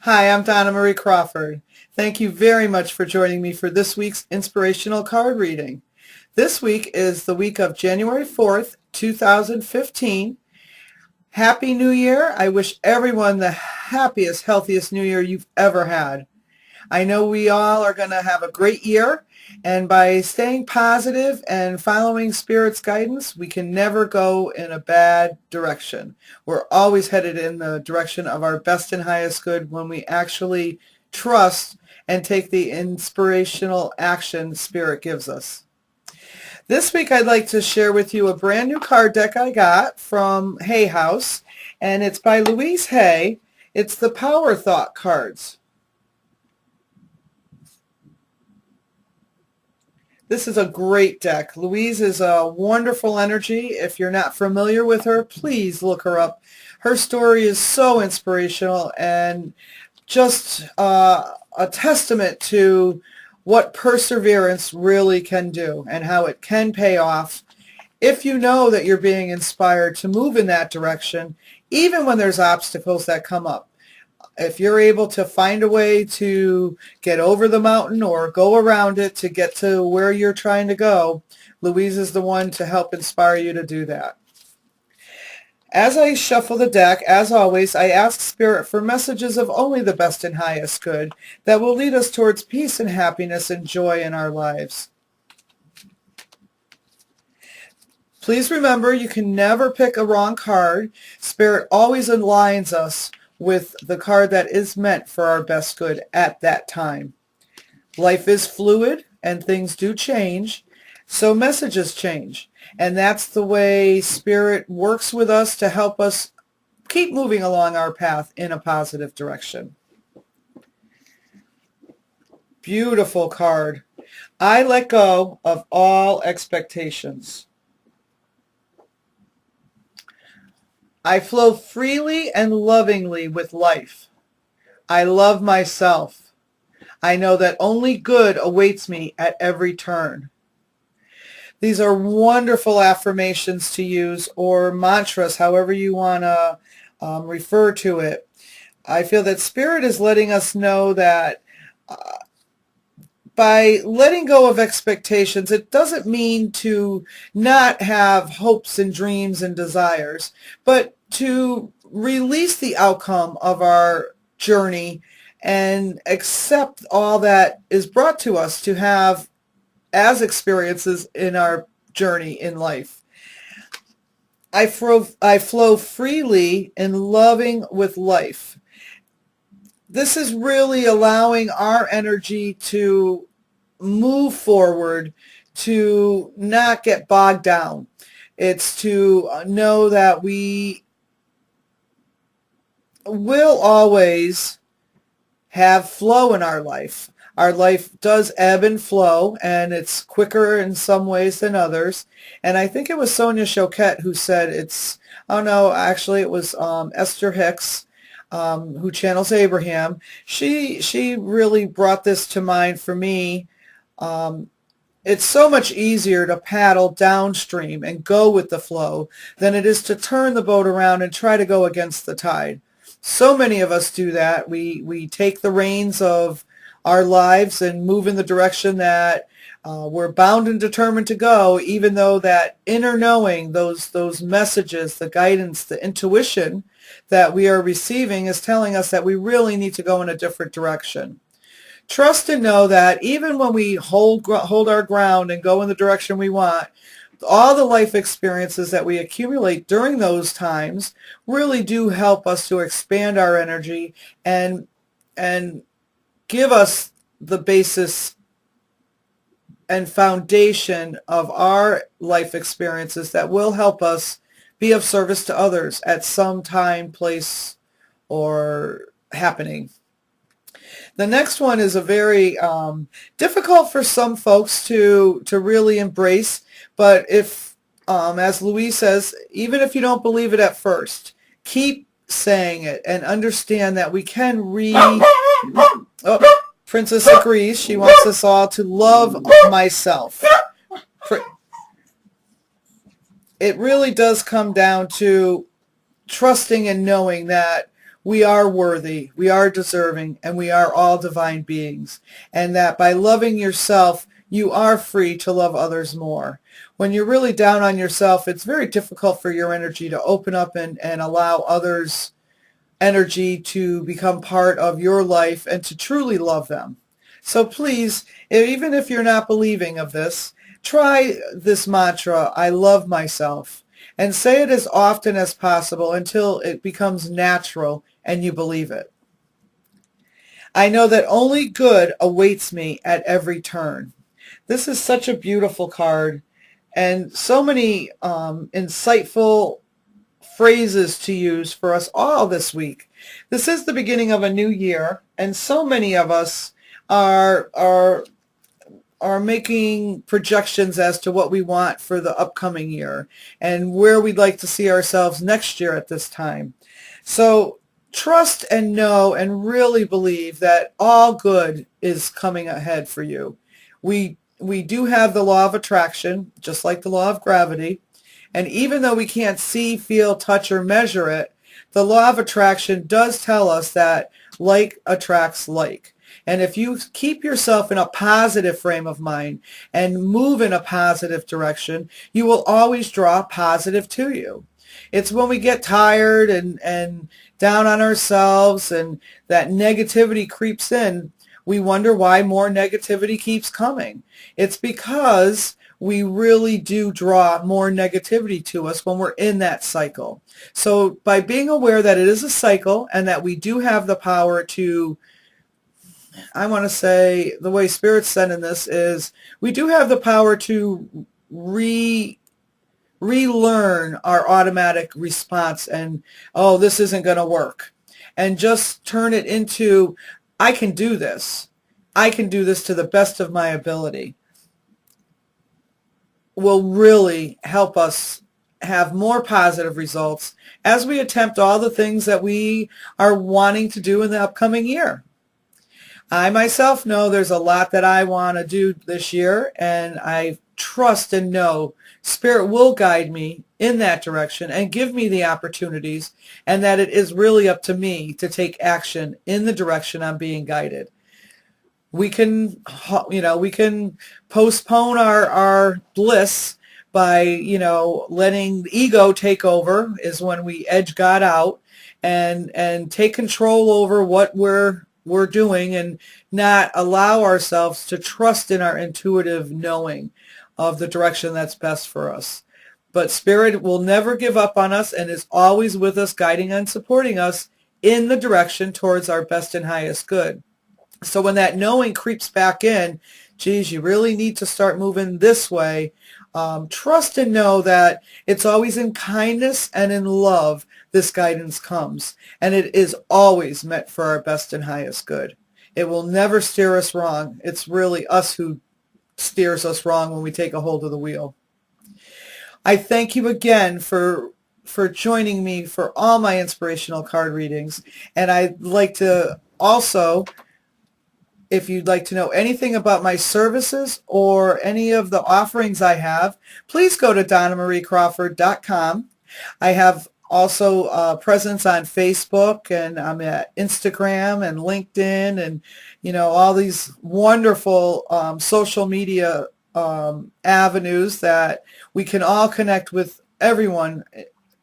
Hi, I'm Donna Marie Crawford. Thank you very much for joining me for this week's inspirational card reading. This week is the week of January 4th, 2015. Happy New Year. I wish everyone the happiest, healthiest New Year you've ever had. I know we all are going to have a great year, and by staying positive and following Spirit's guidance, we can never go in a bad direction. We're always headed in the direction of our best and highest good when we actually trust and take the inspirational action Spirit gives us. This week I'd like to share with you a brand new card deck I got from Hay House, and it's by Louise Hay. It's the Power Thought cards. This is a great deck. Louise is a wonderful energy. If you're not familiar with her, please look her up. Her story is so inspirational and just a testament to what perseverance really can do and how it can pay off if you know that you're being inspired to move in that direction, even when there's obstacles that come up. If you're able to find a way to get over the mountain or go around it to get to where you're trying to go, Louise is the one to help inspire you to do that. As I shuffle the deck, as always, I ask Spirit for messages of only the best and highest good that will lead us towards peace and happiness and joy in our lives. Please remember, you can never pick a wrong card. Spirit always aligns us with the card that is meant for our best good at that time. Life is fluid and things do change, so messages change. And that's the way Spirit works with us to help us keep moving along our path in a positive direction. Beautiful card. I let go of all expectations. I flow freely and lovingly with life. I love myself. I know that only good awaits me at every turn. These are wonderful affirmations to use, or mantras, however you want to refer to it. I feel that Spirit is letting us know that by letting go of expectations, it doesn't mean to not have hopes and dreams and desires, but to release the outcome of our journey and accept all that is brought to us to have as experiences in our journey in life. I flow freely in loving with life. This is really allowing our energy to move forward, to not get bogged down. It's to know that we will always have flow in our life. Our life does ebb and flow, and it's quicker in some ways than others. And I think it was Sonia Choquette who said it was Esther Hicks, who channels Abraham. She really brought this to mind for me. It's so much easier to paddle downstream and go with the flow than it is to turn the boat around and try to go against the tide. So many of us do that. We take the reins of our lives and move in the direction that we're bound and determined to go, even though that inner knowing, those messages, the guidance, the intuition that we are receiving is telling us that we really need to go in a different direction. Trust and know that even when we hold our ground and go in the direction we want, all the life experiences that we accumulate during those times really do help us to expand our energy and give us the basis and foundation of our life experiences that will help us be of service to others at some time, place, or happening. The next one is a very difficult for some folks to really embrace, but if, as Louise says, even if you don't believe it at first, keep saying it and understand that we can Princess agrees. She wants us all to love myself. It really does come down to trusting and knowing that we are worthy, we are deserving, and we are all divine beings. And that by loving yourself, you are free to love others more. When you're really down on yourself, it's very difficult for your energy to open up and allow others' energy to become part of your life and to truly love them. So please, even if you're not believing of this, try this mantra, I love myself, and say it as often as possible until it becomes natural and you believe it. I know that only good awaits me at every turn. This is such a beautiful card and so many insightful phrases to use for us all this week. This is the beginning of a new year, and so many of us are making projections as to what we want for the upcoming year and where we'd like to see ourselves next year at this time. So trust and know and really believe that all good is coming ahead for you. We do have the law of attraction, just like the law of gravity. And even though we can't see, feel, touch, or measure it, the law of attraction does tell us that like attracts like. And if you keep yourself in a positive frame of mind and move in a positive direction, you will always draw positive to you. It's when we get tired and down on ourselves and that negativity creeps in, we wonder why more negativity keeps coming. It's because we really do draw more negativity to us when we're in that cycle. So by being aware that it is a cycle and that we do have the power to, I want to say the way Spirit's sending this is we do have the power to relearn our automatic response and, oh, this isn't going to work. And just turn it into, I can do this. I can do this to the best of my ability. Will really help us have more positive results as we attempt all the things that we are wanting to do in the upcoming year. I myself know there's a lot that I want to do this year, and I trust and know Spirit will guide me in that direction and give me the opportunities, and that it is really up to me to take action in the direction I'm being guided. We can postpone our bliss by, letting the ego take over is when we edge God out and take control over what we're doing and not allow ourselves to trust in our intuitive knowing of the direction that's best for us. But Spirit will never give up on us and is always with us, guiding and supporting us in the direction towards our best and highest good. So when that knowing creeps back in, geez, you really need to start moving this way. Trust and know that it's always in kindness and in love this guidance comes. And it is always meant for our best and highest good. It will never steer us wrong. It's really us who steers us wrong when we take a hold of the wheel. I thank you again for joining me for all my inspirational card readings. And I'd like to also, if you'd like to know anything about my services or any of the offerings I have, please go to DonnaMarieCrawford.com. I have also a presence on Facebook, and I'm at Instagram and LinkedIn and, all these wonderful social media avenues that we can all connect with everyone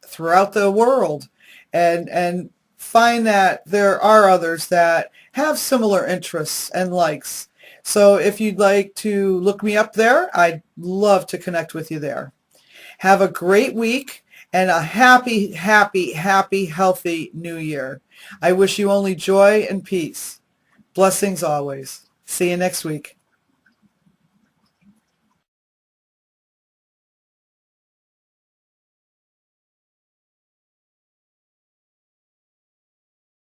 throughout the world and find that there are others that have similar interests and likes. So if you'd like to look me up there, I'd love to connect with you there. Have a great week and a happy, happy, happy, healthy new year. I wish you only joy and peace. Blessings always. See you next week.